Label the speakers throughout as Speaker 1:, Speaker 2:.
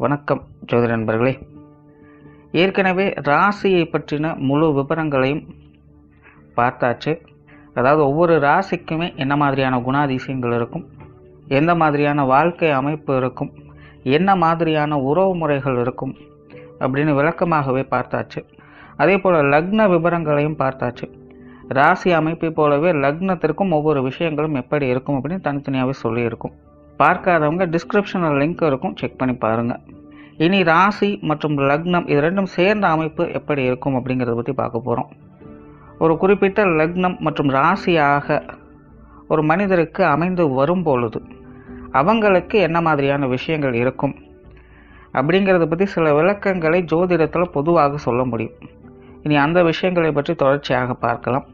Speaker 1: வணக்கம் ஜோதிட நண்பர்களே. ஏற்கனவே ராசியை பற்றின முழு விவரங்களையும் பார்த்தாச்சு. அதாவது ஒவ்வொரு ராசிக்குமே என்ன மாதிரியான குணாதிசயங்கள் இருக்கும், எந்த மாதிரியான வாழ்க்கை அமைப்பு இருக்கும், என்ன மாதிரியான உறவு முறைகள் இருக்கும் அப்படின்னு விளக்கமாகவே பார்த்தாச்சு. அதே போல் லக்ன விவரங்களையும் பார்த்தாச்சு. ராசி அமைப்பை போலவே லக்னத்திற்கும் ஒவ்வொரு விஷயங்களும் எப்படி இருக்கும் அப்படின்னு தனித்தனியாகவே சொல்லியிருக்கும். பார்க்காதவங்க டிஸ்கிரிப்ஷனில் லிங்க் இருக்கும், செக் பண்ணி பாருங்கள். இனி ராசி மற்றும் லக்னம் இது ரெண்டும் சேர்ந்த அமைப்பு எப்படி இருக்கும் அப்படிங்கிறத பற்றி பார்க்க போகிறோம். ஒரு குறிப்பிட்ட லக்னம் மற்றும் ராசியாக ஒரு மனிதருக்கு அமைந்து வரும் பொழுது அவங்களுக்கு என்ன மாதிரியான விஷயங்கள் இருக்கும் அப்படிங்கிறத பற்றி சில விளக்கங்களை ஜோதிடத்தில் பொதுவாக சொல்ல முடியும். இனி அந்த விஷயங்களை பற்றி தொடர்ச்சியாக பார்க்கலாம்.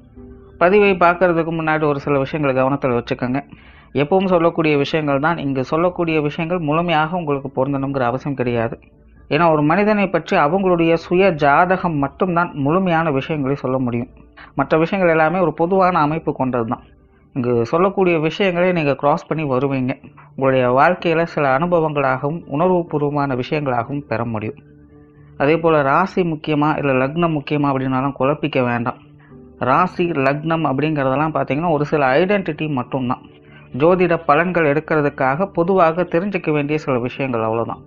Speaker 1: பதிவை பார்க்குறதுக்கு முன்னாடி ஒரு சில விஷயங்களை கவனத்தில் வச்சுக்கோங்க. எப்பவும் சொல்லக்கூடிய விஷயங்கள் தான். இங்கு சொல்லக்கூடிய விஷயங்கள் முழுமையாக உங்களுக்கு பொருந்தணுங்கிற அவசியம் கிடையாது. ஏன்னா ஒரு மனிதனை பற்றி அவங்களுடைய சுய ஜாதகம் மட்டும்தான் முழுமையான விஷயங்களை சொல்ல முடியும். மற்ற விஷயங்கள் எல்லாமே ஒரு பொதுவான அமைப்பு கொண்டது தான். இங்கு சொல்லக்கூடிய விஷயங்களை நீங்கள் கிராஸ் பண்ணி வருவீங்க. உங்களுடைய வாழ்க்கையில் சில அனுபவங்களாகவும் உணர்வுபூர்வமான விஷயங்களாகவும் பெற முடியும். அதே போல் ராசி முக்கியமாக இல்லை லக்னம் முக்கியமாக அப்படின்னாலும் குழப்பிக்க வேண்டாம். ராசி லக்னம் அப்படிங்கிறதெல்லாம் பார்த்திங்கன்னா ஒரு சில ஐடென்டிட்டி மட்டும்தான். ஜோதிட பலன்கள் எடுக்கிறதுக்காக பொதுவாக தெரிஞ்சிக்க வேண்டிய சில விஷயங்கள் அவ்வளோதான்.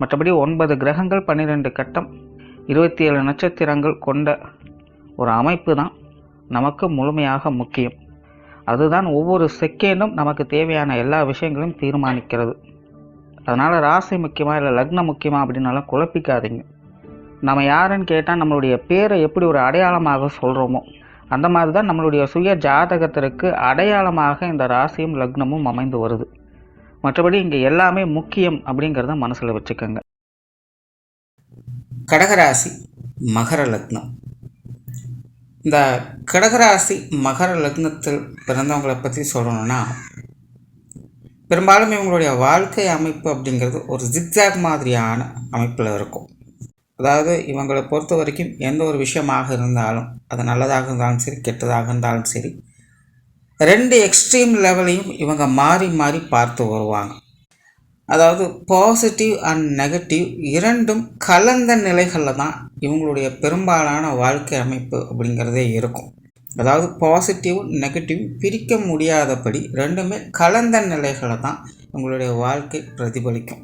Speaker 1: மற்றபடி 9 கிரகங்கள் 12 கட்டம் 27 நட்சத்திரங்கள் கொண்ட ஒரு அமைப்பு தான் நமக்கு முழுமையாக முக்கியம். அதுதான் ஒவ்வொரு செகண்டும் நமக்கு தேவையான எல்லா விஷயங்களையும் தீர்மானிக்கிறது. அதனால் ராசி முக்கியமாக இல்லை லக்னம் முக்கியமாக அப்படின்னாலும் குழப்பிக்காதீங்க. நம்ம யாருன்னு கேட்டால் நம்மளுடைய பேரை எப்படி ஒரு அடையாளமாக சொல்கிறோமோ அந்த மாதிரி தான் நம்மளுடைய சுய ஜாதகத்திற்கு அடையாளமாக இந்த ராசியும் லக்னமும் அமைந்து வருது. மற்றபடி இங்கே எல்லாமே முக்கியம் அப்படிங்கிறத மனசில் வச்சுக்கோங்க.
Speaker 2: கடகராசி மகர லக்னம். இந்த கடகராசி மகர லக்னத்தில் பிறந்தவங்களை பற்றி சொல்லணும்னா, பெரும்பாலும் இவங்களுடைய வாழ்க்கை அமைப்பு அப்படிங்கிறது ஒரு ஜிக்ஜாக் மாதிரியான அமைப்பில் இருக்கும். அதாவது இவங்களை பொறுத்த வரைக்கும் எந்த ஒரு விஷயமாக இருந்தாலும் அது நல்லதாக இருந்தாலும் சரி கெட்டதாக இருந்தாலும் சரி 2 எக்ஸ்ட்ரீம் லெவலையும் இவங்க மாறி மாறி பார்த்து வருவாங்க. அதாவது பாசிட்டிவ் அண்ட் நெகட்டிவ் இரண்டும் கலந்த நிலைகளில் தான் இவங்களுடைய பெரும்பாலான வாழ்க்கை அமைப்பு அப்படிங்கிறதே இருக்கும். அதாவது பாசிட்டிவ் நெகட்டிவ் பிரிக்க முடியாதபடி ரெண்டுமே கலந்த நிலைகளை தான் இவங்களுடைய வாழ்க்கை பிரதிபலிக்கும்.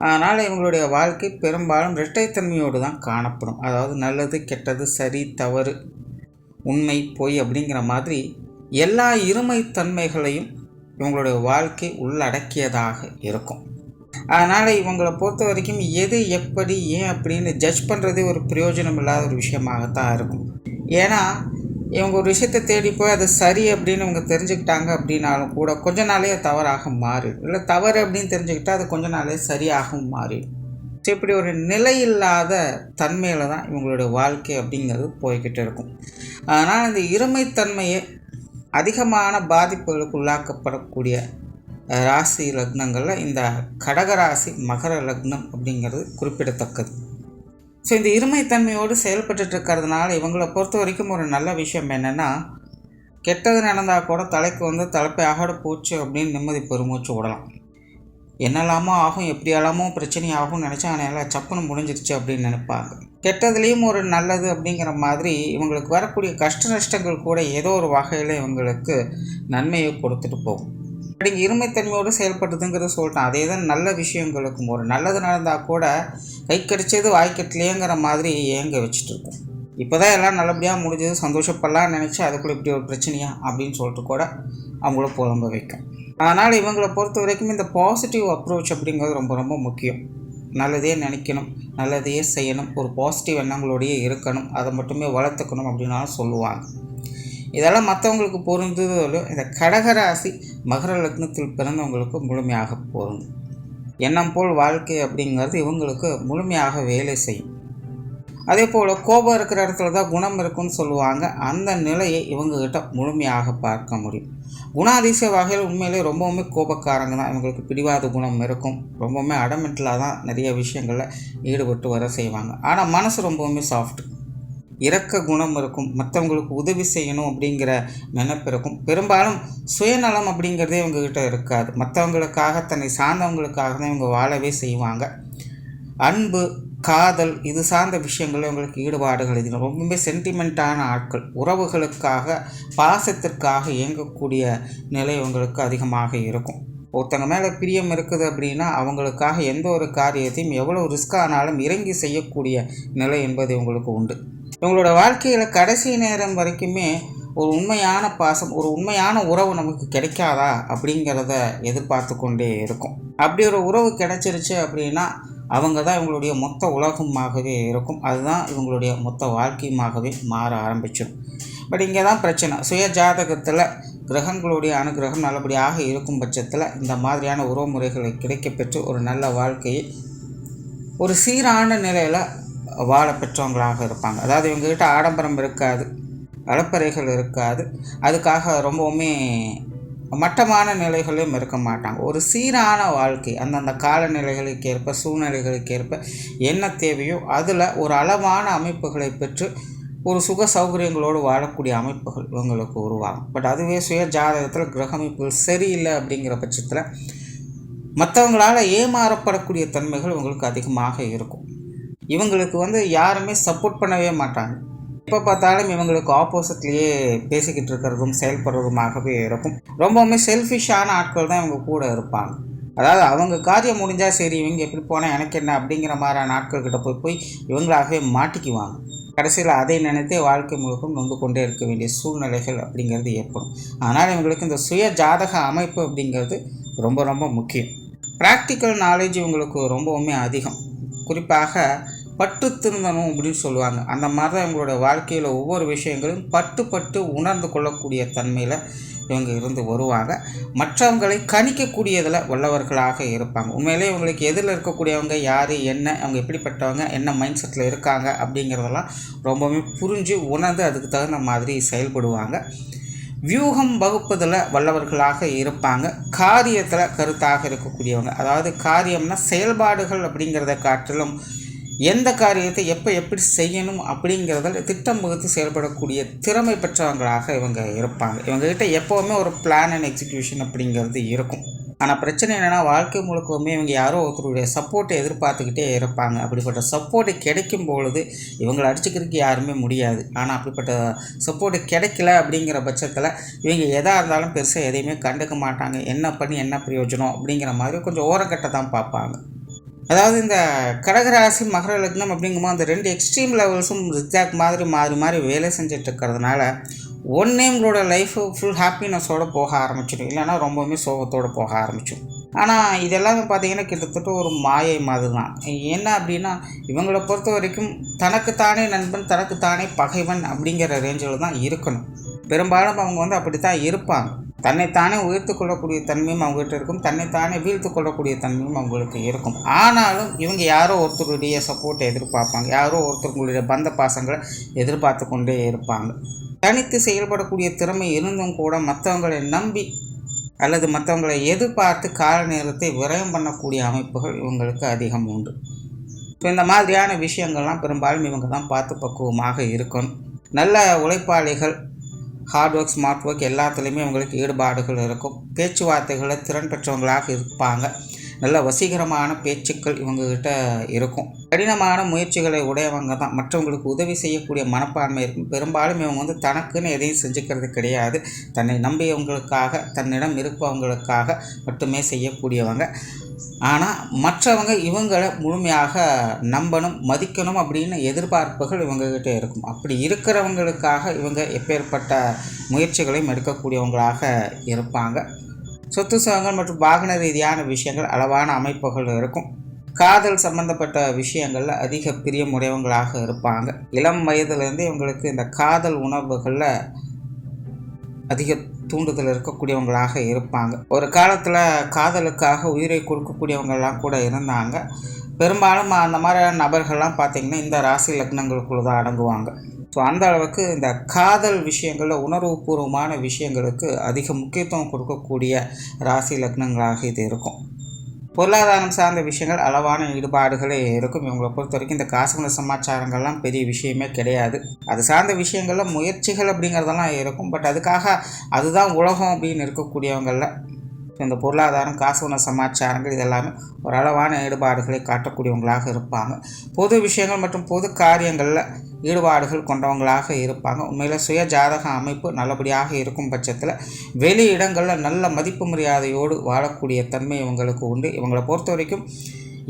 Speaker 2: அதனால் இவங்களுடைய வாழ்க்கை பெரும்பாலும் இரட்டைத்தன்மையோடு தான் காணப்படும். அதாவது நல்லது கெட்டது சரி தவறு உண்மை பொய் அப்படிங்கிற மாதிரி எல்லா இருமைத்தன்மைகளையும் இவங்களுடைய வாழ்க்கை உள்ளடக்கியதாக இருக்கும். அதனால் இவங்களை பொறுத்த வரைக்கும் எது எப்படி ஏன் அப்படின்னு ஜட்ஜ் பண்ணுறதே ஒரு பிரயோஜனம் இல்லாத ஒரு விஷயமாகத்தான் இருக்கும். ஏன்னா இவங்க ஒரு விஷயத்தை தேடி போய் அது சரி அப்படின்னு இவங்க தெரிஞ்சுக்கிட்டாங்க அப்படின்னாலும் கூட கொஞ்ச நாளே தவறாக மாறிடும். இல்லை தவறு அப்படின்னு தெரிஞ்சுக்கிட்டால் அது கொஞ்ச நாளே சரியாகவும் மாறிடும். இப்படி ஒரு நிலையில்லாத தன்மையில் தான் இவங்களுடைய வாழ்க்கை அப்படிங்கிறது போய்கிட்டு இருக்கும். அதனால் இந்த இருமைத்தன்மையை அதிகமான பாதிப்புகளுக்கு உள்ளாக்கப்படக்கூடிய ராசி லக்னங்களில் இந்த கடகராசி மகர லக்னம் அப்படிங்கிறது குறிப்பிடத்தக்கது. ஸோ இந்த இருமைத்தன்மையோடு செயல்பட்டு இருக்கிறதுனால இவங்களை பொறுத்த வரைக்கும் ஒரு நல்ல விஷயம் என்னென்னா, கெட்டது நடந்தால் கூட தலைக்கு வந்து தலைப்பை ஆகட போச்சு அப்படின்னு நிம்மதி பெருமூச்சு விடலாம். என்னெல்லாமோ ஆகும் எப்படியெல்லாமோ பிரச்சனை ஆகும்னு நினச்சா ஆனால் சப்புன்னு முடிஞ்சிருச்சு அப்படின்னு நினைப்பாங்க. கெட்டதுலேயும் ஒரு நல்லது அப்படிங்கிற மாதிரி இவங்களுக்கு வரக்கூடிய கஷ்ட நஷ்டங்கள் கூட ஏதோ ஒரு வகையில் இவங்களுக்கு நன்மையை கொடுத்துட்டு போகும். அப்படிங்க இருமைத்தன்மையோடு செயல்படுதுங்கிறது சொல்லிட்டேன். அதே தான் நல்ல விஷயங்களுக்கும் ஒரு நல்லது நடந்தால் கூட கை கடிச்சது வாய்க்கட்டலையேங்கிற மாதிரி ஏங்க வச்சுட்டு இருக்கும். இப்போ தான் எல்லாம் நல்லபடியாக முடிஞ்சது சந்தோஷப்படலான்னு நினச்சி அதுக்குள்ளே இப்படி ஒரு பிரச்சனையா அப்படின்னு சொல்லிட்டு கூட அவங்கள புலம்ப வைக்கும். அதனால் இவங்களை பொறுத்த வரைக்கும் இந்த பாசிட்டிவ் அப்ரோச் அப்படிங்கிறது ரொம்ப ரொம்ப முக்கியம். நல்லதே நினைக்கணும், நல்லதையே செய்யணும், ஒரு பாசிட்டிவ் எண்ணங்களோடையே இருக்கணும், அதை மட்டுமே வளர்த்துக்கணும் அப்படின்னாலும் சொல்லுவாங்க. இதெல்லாம் மற்றவங்களுக்கு பொருந்ததோ இந்த கடகராசி மகர லக்னத்தில் பிறந்தவங்களுக்கு முழுமையாக பொருந்தும். எண்ணம் போல் வாழ்க்கை அப்படிங்கிறது இவங்களுக்கு முழுமையாக வேலை செய்யும். அதே போல் கோபம் இருக்கிற இடத்துல தான் குணம் இருக்குன்னு சொல்லுவாங்க. அந்த நிலையை இவங்ககிட்ட முழுமையாக பார்க்க முடியும். குணாதிசய வகையில் உண்மையிலே ரொம்பவுமே கோபக்காரங்க தான். இவங்களுக்கு பிடிவாத குணம் இருக்கும். ரொம்பவுமே அடமெண்டலாக தான் நிறைய விஷயங்களில் ஈடுபட்டு வர செய்வாங்க. ஆனால் மனசு ரொம்பவுமே சாஃப்ட். இரக்க குணம் இருக்கும். மற்றவங்களுக்கு உதவி செய்யணும் அப்படிங்கிற நினைப்பு இருக்கும். பெரும்பாலும் சுயநலம் அப்படிங்கிறதே இவங்ககிட்ட இருக்காது. மற்றவங்களுக்காக தன்னை சார்ந்தவங்களுக்காக தான் இவங்க வாழவே செய்வாங்க. அன்பு, காதல் இது சார்ந்த விஷயங்கள் உங்களுக்கு ஈடுபாடுகள் இதில் ரொம்பவே சென்டிமெண்ட்டான ஆட்கள். உறவுகளுக்காக பாசத்திற்காக இயங்கக்கூடிய நிலை உங்களுக்கு அதிகமாக இருக்கும். ஒருத்தங்க மேலே பிரியம் இருக்குது அப்படின்னா அவங்களுக்காக எந்த ஒரு காரியத்தையும் எவ்வளோ ரிஸ்க் ஆனாலும் இறங்கி செய்யக்கூடிய நிலை என்பது உங்களுக்கு உண்டு. இவங்களோட வாழ்க்கையில் கடைசி நேரம் வரைக்குமே ஒரு உண்மையான பாசம், ஒரு உண்மையான உறவு நமக்கு கிடைக்காதா அப்படிங்கிறத எதிர்பார்த்து கொண்டே இருக்கும். அப்படி ஒரு உறவு கிடைச்சிருச்சு அப்படின்னா அவங்க தான் இவங்களுடைய மொத்த உலகமாகவே இருக்கும். அதுதான் இவங்களுடைய மொத்த வாழ்க்கையுமாகவே மாற ஆரம்பிச்சிடும். பட் இங்கே தான் பிரச்சனை. சுய ஜாதகத்தில் கிரகங்களுடைய அனுகிரகம் நல்லபடியாக இருக்கும் பட்சத்தில் இந்த மாதிரியான உறவு முறைகளை கிடைக்கப்பெற்று ஒரு நல்ல வாழ்க்கையை ஒரு சீரான நிலையில் வாழ பெற்றவங்களாக இருப்பாங்க. அதாவது இவங்ககிட்ட ஆடம்பரம் இருக்காது, அலப்பறைகள் இருக்காது, அதுக்காக ரொம்பவுமே மட்டமான நிலைகளும் இருக்க மாட்டாங்க. ஒரு சீரான வாழ்க்கை அந்தந்த காலநிலைகளுக்கு ஏற்ப சூழ்நிலைகளுக்கு ஏற்ப என்ன தேவையோ அதில் ஒரு அளவான அமைப்புகளை பெற்று ஒரு சுக சௌகரியங்களோடு வாழக்கூடிய அமைப்புகள் இவங்களுக்கு உருவாகும். பட் அதுவே சுய ஜாதகத்தில் கிரக அமைப்புகள் சரியில்லை அப்படிங்கிற பட்சத்தில் மற்றவங்களால் ஏமாறப்படக்கூடிய தன்மைகள் இவங்களுக்கு அதிகமாக இருக்கும். இவங்களுக்கு யாருமே சப்போர்ட் பண்ணவே மாட்டாங்க. எப்போ பார்த்தாலும் இவங்களுக்கு ஆப்போசிட்லேயே பேசிக்கிட்டு இருக்கிறதும் செயல்படுறதுமாகவே இருக்கும். ரொம்பவுமே செல்ஃபிஷான ஆட்கள் தான் இவங்க கூட இருப்பாங்க. அதாவது அவங்க காரியம் முடிஞ்சால் சரி, இவங்க எப்படி போனால் எனக்கு என்ன அப்படிங்கிற மாதிரியான ஆட்கள்கிட்ட போய் இவங்களாகவே மாட்டிக்குவாங்க. கடைசியில் அதை நினைத்தே வாழ்க்கை முழுக்கும் நொந்து கொண்டே இருக்க வேண்டிய சூழ்நிலைகள் அப்படிங்கிறது ஏற்படும். அதனால் இவங்களுக்கு இந்த சுய ஜாதக அமைப்பு அப்படிங்கிறது ரொம்ப ரொம்ப முக்கியம். ப்ராக்டிக்கல் நாலேஜ் இவங்களுக்கு ரொம்பவுமே அதிகம். குறிப்பாக பட்டு திருந்தணும் அப்படின்னு சொல்லுவாங்க. அந்த மாதிரி தான் இவங்களோட வாழ்க்கையில் ஒவ்வொரு விஷயங்களும் பட்டு உணர்ந்து கொள்ளக்கூடிய தன்மையில் இவங்க இருந்து வருவாங்க. மற்றவங்களை கணிக்கக்கூடியதில் வல்லவர்களாக இருப்பாங்க. உண்மையிலே இவங்களுக்கு எதிரில் இருக்கக்கூடியவங்க யார், என்ன, அவங்க எப்படிப்பட்டவங்க, என்ன மைண்ட் செட்டில் இருக்காங்க அப்படிங்கிறதெல்லாம் ரொம்பவுமே புரிஞ்சு உணர்ந்து அதுக்கு தகுந்த மாதிரி செயல்படுவாங்க. வியூகம் வகுப்பதில் வல்லவர்களாக இருப்பாங்க. காரியத்தில் கருத்தாக இருக்கக்கூடியவங்க. அதாவது காரியம்னா செயல்பாடுகள் அப்படிங்கிறத காட்டிலும் எந்த காரியத்தை எப்போ எப்படி செய்யணும் அப்படிங்கிறதில் திட்டம் வகுத்து செயல்படக்கூடிய திறமை பெற்றவங்களாக இவங்க இருப்பாங்க. இவங்ககிட்ட எப்போவுமே ஒரு பிளான் அண்ட் எக்ஸிக்யூஷன் அப்படிங்கிறது இருக்கும். ஆனால் பிரச்சனை என்னென்னா வாழ்க்கை முழுக்கவுமே இவங்க யாரோ ஒருத்தருடைய சப்போர்ட்டை எதிர்பார்த்துக்கிட்டே இருப்பாங்க. அப்படிப்பட்ட சப்போர்ட்டு கிடைக்கும் பொழுது இவங்களை அடிச்சுக்கிறதுக்கு யாருமே முடியாது. ஆனால் அப்படிப்பட்ட சப்போர்ட்டு கிடைக்கல அப்படிங்கிற பட்சத்தில் இவங்க எதாக இருந்தாலும் பெருசாக எதையுமே கண்டுக்க மாட்டாங்க. என்ன பண்ணி என்ன பிரயோஜனம் அப்படிங்கிற மாதிரி கொஞ்சம் ஓரக்கட்டை தான் பார்ப்பாங்க. அதாவது இந்த கடகராசி மகர லக்னம் அப்படிங்கும்போது அந்த ரெண்டு எக்ஸ்ட்ரீம் லெவல்ஸும் ரிஜாக் மாதிரி மாறி மாறி வேலை செஞ்சுட்டு இருக்கிறதுனால ஒன்றே உங்களோட லைஃபு ஃபுல் ஹாப்பினஸோடு போக ஆரம்பிச்சிடும், இல்லைன்னா ரொம்பவுமே சோகத்தோடு போக ஆரம்பிச்சிடும். ஆனால் இதெல்லாமே பார்த்திங்கன்னா கிட்டத்தட்ட ஒரு மாயை மாதிரி தான். என்ன அப்படின்னா இவங்களை பொறுத்த வரைக்கும் தனக்குத்தானே நண்பன் தனக்குத்தானே பகைவன் அப்படிங்கிற ரேஞ்சில் தான் இருக்கணும். பெரும்பாலும் அவங்க அப்படி தான் இருப்பாங்க. தன்னைத்தானே உயர்த்து கொள்ளக்கூடிய தன்மையும் அவங்ககிட்ட இருக்கும், தன்னைத்தானே வீழ்த்து கொள்ளக்கூடிய தன்மையும் அவங்களுக்கு இருக்கும். ஆனாலும் இவங்க யாரோ ஒருத்தருடைய சப்போர்ட்டை எதிர்பார்ப்பாங்க, யாரோ ஒருத்தருடைய பந்த பாசங்களை எதிர்பார்த்து கொண்டே இருப்பாங்க. தனித்து செயல்படக்கூடிய திறமை இருந்தும் கூட மற்றவங்களை நம்பி அல்லது மற்றவங்களை எதிர்பார்த்து கால நேரத்தை விரயம் பண்ணக்கூடிய அமைப்புகள் இவங்களுக்கு அதிகம் உண்டு. ஸோ இந்த மாதிரியான விஷயங்கள்லாம் பெரும்பாலும் இவங்க தான் பார்த்து பக்குவமாக இருக்கணும். நல்ல உழைப்பாளிகள், ஹார்ட் ஒர்க், ஸ்மார்ட் ஒர்க் எல்லாத்துலேயுமே இவங்களுக்கு ஈடுபாடுகள் இருக்கும். பேச்சுவார்த்தைகளை திறன் பெற்றவங்களாக இருப்பாங்க. நல்ல வசீகரமான பேச்சுக்கள் இவங்ககிட்ட இருக்கும். கடினமான முயற்சிகளை உடையவங்க தான். மற்றவங்களுக்கு உதவி செய்யக்கூடிய மனப்பான்மை இருக்கும். பெரும்பாலும் இவங்க தனக்குன்னு எதையும் செஞ்சுக்கிறது கிடையாது. தன்னை நம்பியவங்களுக்காக, தன்னிடம் இருப்பவங்களுக்காக மட்டுமே செய்யக்கூடியவங்க. ஆனால் மற்றவங்க இவங்களை முழுமையாக நம்பணும், மதிக்கணும் அப்படின்னு எதிர்பார்ப்புகள் இவங்ககிட்ட இருக்கும். அப்படி இருக்கிறவங்களுக்காக இவங்க எப்பேற்பட்ட முயற்சிகளையும் எடுக்கக்கூடியவங்களாக இருப்பாங்க. சொத்து சுகங்கள் மற்றும் வாகன ரீதியான விஷயங்கள் அளவான அமைப்புகள் இருக்கும். காதல் சம்பந்தப்பட்ட விஷயங்களில் அதிக பிரியமுடையவங்களாக இருப்பாங்க. இளம் வயதுலேருந்து இவங்களுக்கு இந்த காதல் உணர்வுகளில் அதிக தூண்டுதல் இருக்கக்கூடியவங்களாக இருப்பாங்க. ஒரு காலத்தில் காதலுக்காக உயிரை கொடுக்கக்கூடியவங்கள்லாம் கூட இருந்தாங்க. பெரும்பாலும் அந்த மாதிரியான நபர்கள்லாம் பார்த்திங்கன்னா இந்த ராசி லக்னங்களுக்குள்ள தான் அடங்குவாங்க. ஸோ அந்த அளவுக்கு இந்த காதல் விஷயங்களில் உணர்வுபூர்வமான விஷயங்களுக்கு அதிக முக்கியத்துவம் கொடுக்கக்கூடிய ராசி லக்னங்களாக இது இருக்கும். பொருளாதாரம் சார்ந்த விஷயங்கள் அளவான ஈடுபாடுகளே இருக்கும். இவங்களை பொறுத்த வரைக்கும் இந்த காசுமண சமாச்சாரங்கள்லாம் பெரிய விஷயமே கிடையாது. அது சார்ந்த விஷயங்களில் முயற்சிகள் அப்படிங்கிறதெல்லாம் இருக்கும். பட் அதுக்காக அதுதான் உலகம் அப்படின்னு இருக்கக்கூடியவங்களில் ஸோ இந்த பொருளாதாரம், காசு உணவு சமாச்சாரங்கள் இதெல்லாமே ஒரு அளவான ஈடுபாடுகளை காட்டக்கூடியவங்களாக இருப்பாங்க. பொது விஷயங்கள் மற்றும் பொது காரியங்களில் ஈடுபாடுகள் கொண்டவங்களாக இருப்பாங்க. உண்மையில் சுய ஜாதக அமைப்பு நல்லபடியாக இருக்கும் பட்சத்தில் வெளி இடங்களில் நல்ல மதிப்பு மரியாதையோடு வாழக்கூடிய தன்மை இவங்களுக்கு உண்டு. இவங்களை பொறுத்த வரைக்கும்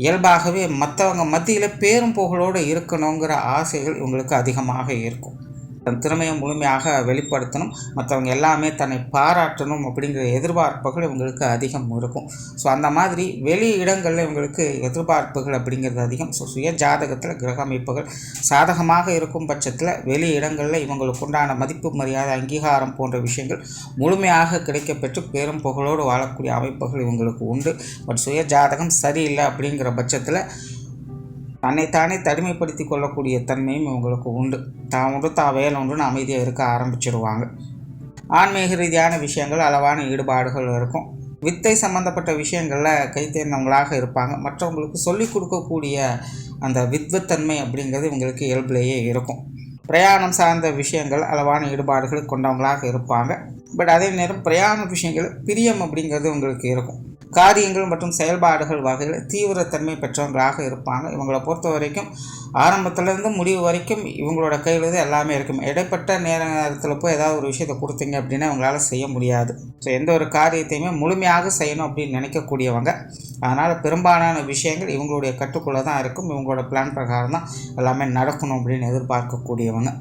Speaker 2: இயல்பாகவே மற்றவங்க மத்தியில் பேரும் புகழோடு இருக்கணுங்கிற ஆசைகள் இவங்களுக்கு அதிகமாக இருக்கும். தன் திறமையை முழுமையாக வெளிப்படுத்தணும், மற்றவங்க எல்லாமே தன்னை பாராட்டணும் அப்படிங்கிற எதிர்பார்ப்புகள் இவங்களுக்கு அதிகம் இருக்கும். ஸோ அந்த மாதிரி வெளி இடங்களில் இவங்களுக்கு எதிர்பார்ப்புகள் அப்படிங்கிறது அதிகம். ஸோ சுய ஜாதகத்தில் கிரக அமைப்புகள் சாதகமாக இருக்கும் பட்சத்தில் வெளி இடங்களில் இவங்களுக்கு உண்டான மதிப்பு மரியாதை அங்கீகாரம் போன்ற விஷயங்கள் முழுமையாக கிடைக்கப்பெற்று பேரும் புகழோடு வாழக்கூடிய அமைப்புகள் இவங்களுக்கு உண்டு. பட் சுய ஜாதகம் சரியில்லை அப்படிங்கிற பட்சத்தில் தன்னைத்தானே தனிமைப்படுத்தி கொள்ளக்கூடிய தன்மையும் இவங்களுக்கு உண்டு. தான் உண்டு தான் வேலை உண்டுன்னு அமைதியாக இருக்க ஆரம்பிச்சிருவாங்க. ஆன்மீக ரீதியான விஷயங்கள் அளவான ஈடுபாடுகள் இருக்கும். வித்தை சம்பந்தப்பட்ட விஷயங்களில் கைத்தேர்ந்தவங்களாக இருப்பாங்க. மற்றவங்களுக்கு சொல்லிக் கொடுக்கக்கூடிய அந்த வித்வத்தன்மை அப்படிங்கிறது இவங்களுக்கு இயல்பிலேயே இருக்கும். பிரயாணம் சார்ந்த விஷயங்கள் அளவான ஈடுபாடுகள் கொண்டவங்களாக இருப்பாங்க. பட் அதே நேரம் பிரயாண விஷயங்கள் பிரியம் அப்படிங்கிறது உங்களுக்கு இருக்கும். காரியங்கள் மற்றும் செயல்பாடுகள் வகையில் தீவிரத்தன்மை பெற்றவங்களாக இருப்பாங்க. இவங்களை பொறுத்த வரைக்கும் ஆரம்பத்துலேருந்து முடிவு வரைக்கும் இவங்களோட கையில் எல்லாமே இருக்கும். இடைப்பட்ட நேரத்தில் போய் ஏதாவது ஒரு விஷயத்தை கொடுத்தீங்க அப்படின்னா இவங்களால் செய்ய முடியாது. ஸோ எந்த ஒரு காரியத்தையுமே முழுமையாக செய்யணும் அப்படின்னு நினைக்கக்கூடியவங்க. அதனால் பெரும்பாலான விஷயங்கள் இவங்களுடைய கட்டுக்குள்ளே தான் இருக்கும். இவங்களோட பிளான் பிரகாரம் தான் எல்லாமே நடக்கணும் அப்படின்னு எதிர்பார்க்கக்கூடியவங்க.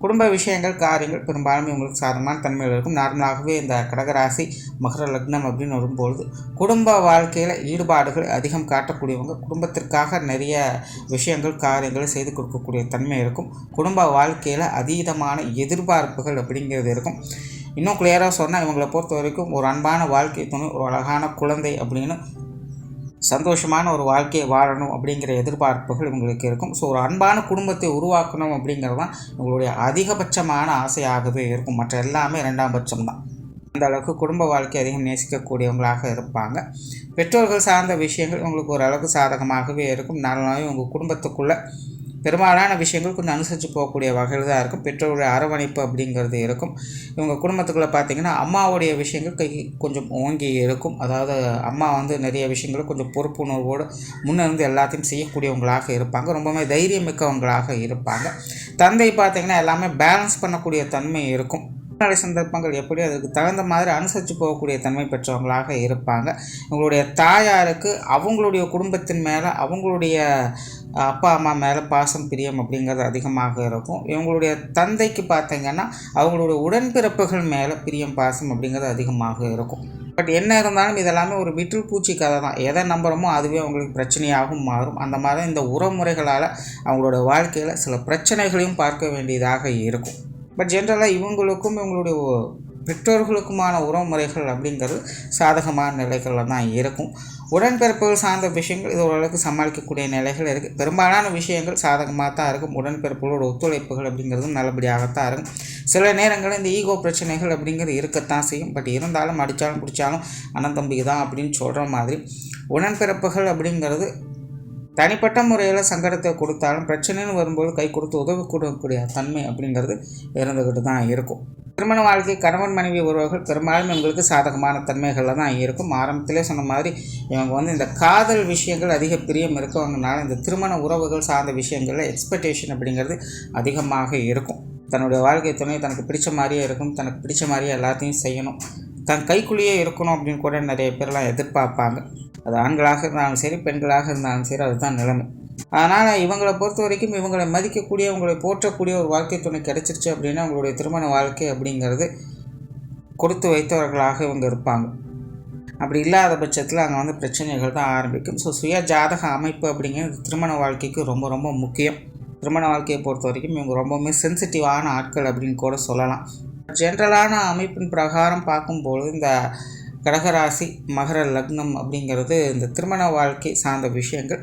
Speaker 2: குடும்ப விஷயங்கள், காரியங்கள் பெரும்பாலும் இவங்களுக்கு சாதகமான தன்மையில் இருக்கும். நார்மலாகவே இந்த கடகராசி மகர லக்னம் அப்படின்னு வரும்பொழுது குடும்ப வாழ்க்கையில் ஈடுபாடுகள் அதிகம் காட்டக்கூடியவங்க. குடும்பத்திற்காக நிறைய விஷயங்கள், காரியங்களை செய்து கொடுக்கக்கூடிய தன்மை இருக்கும். குடும்ப வாழ்க்கையில் அதீதமான எதிர்பார்ப்புகள் அப்படிங்கிறது இருக்கும். இன்னும் கிளியராக சொன்னால் இவங்களை பொறுத்த வரைக்கும் ஒரு அன்பான வாழ்க்கை துணை, ஒரு அழகான குழந்தை அப்படின்னு சந்தோஷமான ஒரு வாழ்க்கையை வாழணும் அப்படிங்கிற எதிர்பார்ப்புகள் இவங்களுக்கு இருக்கும். ஸோ ஒரு அன்பான குடும்பத்தை உருவாக்கணும் அப்படிங்கிறது தான் இவங்களுடைய அதிகபட்சமான ஆசையாகவே இருக்கும். மற்ற எல்லாமே இரண்டாம் பட்சம் தான். அந்த அளவுக்கு குடும்ப வாழ்க்கை அதிகம் நேசிக்கக்கூடியவங்களாக இருப்பாங்க. பெற்றோர்கள் சார்ந்த விஷயங்கள் இவங்களுக்கு ஓரளவுக்கு சாதகமாகவே இருக்கும். நாளாகவே உங்கள் குடும்பத்துக்குள்ளே பெரும்பாலான விஷயங்கள் கொஞ்சம் அனுசரித்து போகக்கூடிய வகையில் தான் இருக்கும். பெற்றோருடைய அரவணைப்பு அப்படிங்கிறது இருக்கும். இவங்க குடும்பத்துக்குள்ளே பார்த்திங்கன்னா அம்மாவுடைய விஷயங்கள் கொஞ்சம் ஓங்கி இருக்கும். அதாவது அம்மா நிறைய விஷயங்களை கொஞ்சம் பொறுப்புணர்வோடு முன்னிருந்து எல்லாத்தையும் செய்யக்கூடியவங்களாக இருப்பாங்க. ரொம்பவே தைரியம் மிக்கவங்களாக இருப்பாங்க. தந்தை பார்த்திங்கன்னா எல்லாமே பேலன்ஸ் பண்ணக்கூடிய தன்மை இருக்கும். சூழ்நிலை சந்தர்ப்பங்கள் எப்படி அதுக்கு தகுந்த மாதிரி அனுசரித்து போகக்கூடிய தன்மை பெற்றவங்களாக இருப்பாங்க. இவங்களுடைய தாயாருக்கு அவங்களுடைய குடும்பத்தின் மேலே, அவங்களுடைய அப்பா அம்மா மேலே பாசம், பிரியம் அப்படிங்கிறது அதிகமாக இருக்கும். இவங்களுடைய தந்தைக்கு பார்த்திங்கன்னா அவங்களுடைய உடன்பிறப்புகள் மேலே பிரியம், பாசம் அப்படிங்கிறது அதிகமாக இருக்கும். பட் என்ன இருந்தாலும் இதெல்லாமே ஒரு விட்டில் பூச்சி கதை தான். எதை நம்புகிறோமோ அதுவே அவங்களுக்கு பிரச்சனையாகவும் மாறும். அந்த மாதிரி இந்த உறவுமுறைகளால் அவங்களோட வாழ்க்கையில் சில பிரச்சனைகளையும் பார்க்க வேண்டியதாக இருக்கும். பட் ஜென்ரலாக இவங்களுக்கும் இவங்களுடைய பெற்றோர்களுக்குமான உறவுமுறைகள் அப்படிங்கிறது சாதகமான நிலைகளில் தான் இருக்கும். உடன்பிறப்புகள் சார்ந்த விஷயங்கள் இது ஓரளவுக்கு சமாளிக்கக்கூடிய நிலைகள் இருக்குது. பெரும்பாலான விஷயங்கள் சாதகமாக தான் இருக்கும். உடன்பிறப்புகளோட ஒத்துழைப்புகள் அப்படிங்கிறதும் நல்லபடியாகத்தான் இருக்கும். சில நேரங்களில் இந்த ஈகோ பிரச்சனைகள் அப்படிங்கிறது இருக்கத்தான் செய்யும். பட் இருந்தாலும் அடித்தாலும் பிடிச்சாலும் அண்ணன் தம்பி தான் அப்படின்னு சொல்கிற மாதிரி உடன்பிறப்புகள் அப்படிங்கிறது தனிப்பட்ட முறையில் சங்கடத்தை கொடுத்தாலும் பிரச்சனைன்னு வரும்போது கை கொடுத்து உதவி கொடுக்கக்கூடிய தன்மை அப்படிங்கிறது இருந்துக்கிட்டு தான் இருக்கும். திருமண வாழ்க்கை, கணவன் மனைவி உறவுகள் பெரும்பாலும் இவங்களுக்கு சாதகமான தன்மைகளில் தான் இருக்கும். ஆரம்பத்திலே சொன்ன மாதிரி இவங்க இந்த காதல் விஷயங்கள் அதிக பிரியம் இருக்கவங்கனால இந்த திருமண உறவுகள் சார்ந்த விஷயங்களில் எக்ஸ்பெக்டேஷன் அப்படிங்கிறது அதிகமாக இருக்கும். தன்னுடைய வாழ்க்கை துணை தனக்கு பிடிச்ச மாதிரியே இருக்கணும், தனக்கு பிடிச்ச மாதிரியே எல்லாத்தையும் செய்யணும், தன் கைக்குள்ளேயே இருக்கணும் அப்படின்னு கூட நிறைய பேர்லாம் எதிர்பார்ப்பாங்க. அது ஆண்களாக இருந்தாலும் சரி, பெண்களாக இருந்தாலும் சரி, அதுதான் நிலைமை. அதனால் இவங்களை பொறுத்த வரைக்கும் இவங்களை மதிக்கக்கூடிய, இவங்களை போற்றக்கூடிய ஒரு வாழ்க்கை துணை கிடச்சிருச்சு அப்படின்னா அவங்களுடைய திருமண வாழ்க்கை அப்படிங்கிறது கொடுத்து வைத்தவர்களாக இவங்க இருப்பாங்க. அப்படி இல்லாத பட்சத்தில் அங்கே பிரச்சனைகள் தான் ஆரம்பிக்கும். ஸோ சுய ஜாதக அமைப்பு அப்படிங்கிறது திருமண வாழ்க்கைக்கு ரொம்ப ரொம்ப முக்கியம். திருமண வாழ்க்கையை பொறுத்த வரைக்கும் இவங்க ரொம்பவுமே சென்சிட்டிவான ஆட்கள் அப்படின்னு கூட சொல்லலாம். ஜென்ரலான அமைப்பின் பிரகாரம் பார்க்கும்போது இந்த கடகராசி மகர லக்னம் அப்படிங்கிறது இந்த திருமண வாழ்க்கை சார்ந்த விஷயங்கள்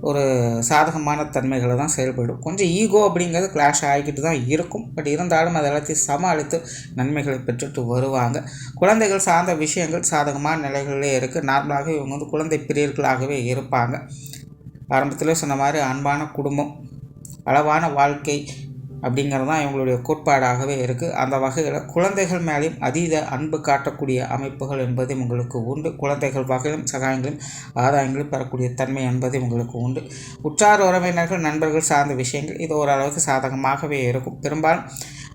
Speaker 2: ஒரு சாதகமான தன்மைகளை தான் செயல்படும். கொஞ்சம் ஈகோ அப்படிங்கிறது கிளாஷ் ஆகிக்கிட்டு தான் இருக்கும். பட் இருந்தாலும் அது எல்லாத்தையும் சமாளித்து நன்மைகளை பெற்றுட்டு வருவாங்க. குழந்தைகள் சார்ந்த விஷயங்கள் சாதகமான நிலைகளிலே இருக்குது. நார்மலாகவே இவங்க குழந்தை பிரியர்களாகவே இருப்பாங்க. ஆரம்பத்தில் சொன்ன மாதிரி அன்பான குடும்பம், அளவான வாழ்க்கை, அப்படிங்கிறது தான் இவங்களுடைய கோட்பாடாகவே இருக்குது. அந்த வகையில் குழந்தைகள் மேலேயும் அதீத அன்பு காட்டக்கூடிய அமைப்புகள் என்பது உங்களுக்கு உண்டு. குழந்தைகள் வகையிலும் சகாயங்களும் ஆதாயங்களும் பெறக்கூடிய தன்மை என்பது உங்களுக்கு உண்டு. உற்றார் உறவினர்கள் நண்பர்கள் சார்ந்த விஷயங்கள் இது ஓரளவுக்கு சாதகமாகவே இருக்கும். பெரும்பாலும்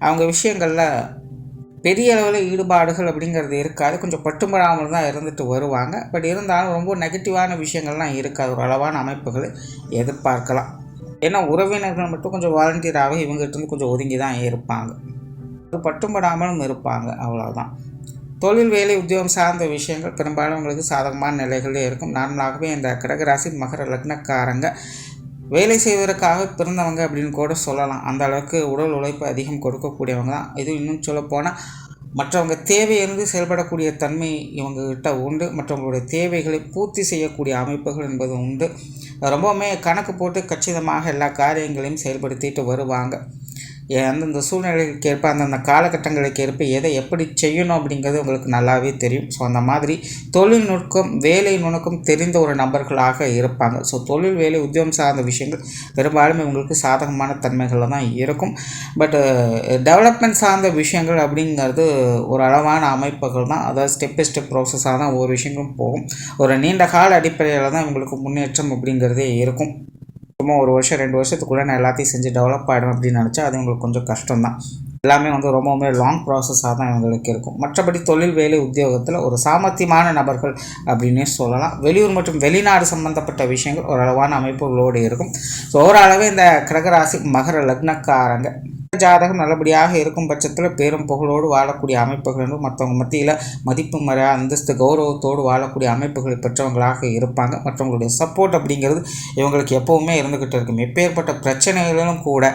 Speaker 2: அவங்க விஷயங்களில் பெரிய அளவில் ஈடுபாடுகள் அப்படிங்கிறது இருக்காது. கொஞ்சம் பட்டுப்படாமல் தான் இருந்துட்டு வருவாங்க. பட் இருந்தாலும் ரொம்ப நெகட்டிவான விஷயங்கள்லாம் இருக்காது. ஒரு அளவான அமைப்புகளை எதிர்பார்க்கலாம். ஏன்னா உறவினர்கள் மட்டும் கொஞ்சம் வாலண்டியராகவே இவங்ககிட்ட கொஞ்சம் ஒதுங்கி தான் இருப்பாங்க. அது பட்டுப்படாமலும் இருப்பாங்க, அவ்வளோதான். தொழில் வேலை உத்தியோகம் சார்ந்த விஷயங்கள் பெரும்பாலும் உங்களுக்கு சாதகமான நிலைகளே இருக்கும். நார்மலாகவே இந்த கடகராசி மகர லக்னக்காரங்க வேலை செய்வதற்காக பிறந்தவங்க அப்படின்னு கூட சொல்லலாம். அந்த அளவுக்கு உடல் உழைப்பு அதிகம் கொடுக்கக்கூடியவங்க தான். இது இன்னும் சொல்லப்போனால் மற்றவங்க தேவையிலிருந்து செயல்படக்கூடிய தன்மை இவங்ககிட்ட உண்டு. மற்றவங்களுடைய தேவைகளை பூர்த்தி செய்யக்கூடிய அமைப்புகள் என்பது உண்டு. ரொம்பவுமே கணக்கு போட்டு கச்சிதமாக எல்லா காரியங்களையும் செயல்படுத்திட்டு வருவாங்க. அந்தந்த சூழ்நிலைகளுக்கு ஏற்ப அந்தந்த காலகட்டங்களுக்கு ஏற்ப எதை எப்படி செய்யணும் அப்படிங்கிறது உங்களுக்கு நல்லாவே தெரியும். ஸோ அந்த மாதிரி தொழில்நுட்பம் வேலை நுணுக்கம் தெரிந்த ஒரு நபர்களாக இருப்பாங்க. ஸோ தொழில் வேலை உத்தியோகம் சார்ந்த விஷயங்கள் பெரும்பாலும் இவங்களுக்கு சாதகமான தன்மைகளில் தான் இருக்கும். பட் டெவலப்மெண்ட் சார்ந்த விஷயங்கள் அப்படிங்கிறது ஒரு அளவான அமைப்புகள் தான். அதாவது ஸ்டெப் பை ஸ்டெப் ப்ராசஸாக தான் ஒவ்வொரு விஷயங்களும் போகும். ஒரு நீண்ட கால அடிப்படையில் தான் இவங்களுக்கு முன்னேற்றம் அப்படிங்கிறதே இருக்கும். சும்மா ஒரு வருஷம் 2 வருஷத்துக்குள்ளே நான் எல்லாத்தையும் செஞ்சு டெவலப் ஆகிடும் அப்படின்னு நினச்சா அது உங்களுக்கு கொஞ்சம் கஷ்டம் தான். எல்லாமே ரொம்பவுமே லாங் ப்ராசஸாக தான் இவங்களுக்கு இருக்கும். மற்றபடி தொழில் வேலை உத்தியோகத்தில் ஒரு சாமர்த்தியமான நபர்கள் அப்படின்னே சொல்லலாம். வெளியூர் மற்றும் வெளிநாடு சம்பந்தப்பட்ட விஷயங்கள் ஓரளவான அமைப்புகளோடு இருக்கும். ஸோ ஓரளவு இந்த கடகராசி மகர லக்னக்காரங்க ஜாதகம் நல்லபடியாக இருக்கும் பட்சத்தில் பேரும் புகழோடு வாழக்கூடிய அமைப்புகள் என்று மற்றவங்க மத்தியில் மதிப்பு மரியாதை அந்தஸ்து கௌரவத்தோடு வாழக்கூடிய அமைப்புகளை பெற்றவங்களாக இருப்பாங்க. மற்றவங்களுடைய சப்போர்ட் அப்படிங்கிறது இவங்களுக்கு எப்போவுமே இருந்துக்கிட்டு இருக்கும். எப்பேற்பட்ட பிரச்சனைகளிலும் கூட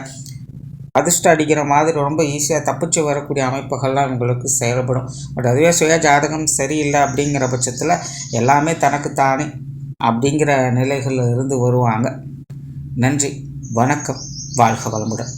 Speaker 2: அதிர்ஷ்டம் அடிக்கிற மாதிரி ரொம்ப ஈஸியாக தப்பிச்சு வரக்கூடிய அமைப்புகள்லாம் இவங்களுக்கு செயல்படும். பட் அதுவே சுய ஜாதகம் சரியில்லை அப்படிங்கிற பட்சத்தில் எல்லாமே தனக்குத்தானே அப்படிங்கிற நிலைகளில் இருந்து வருவாங்க. நன்றி, வணக்கம், வாழ்க வளமுடன்.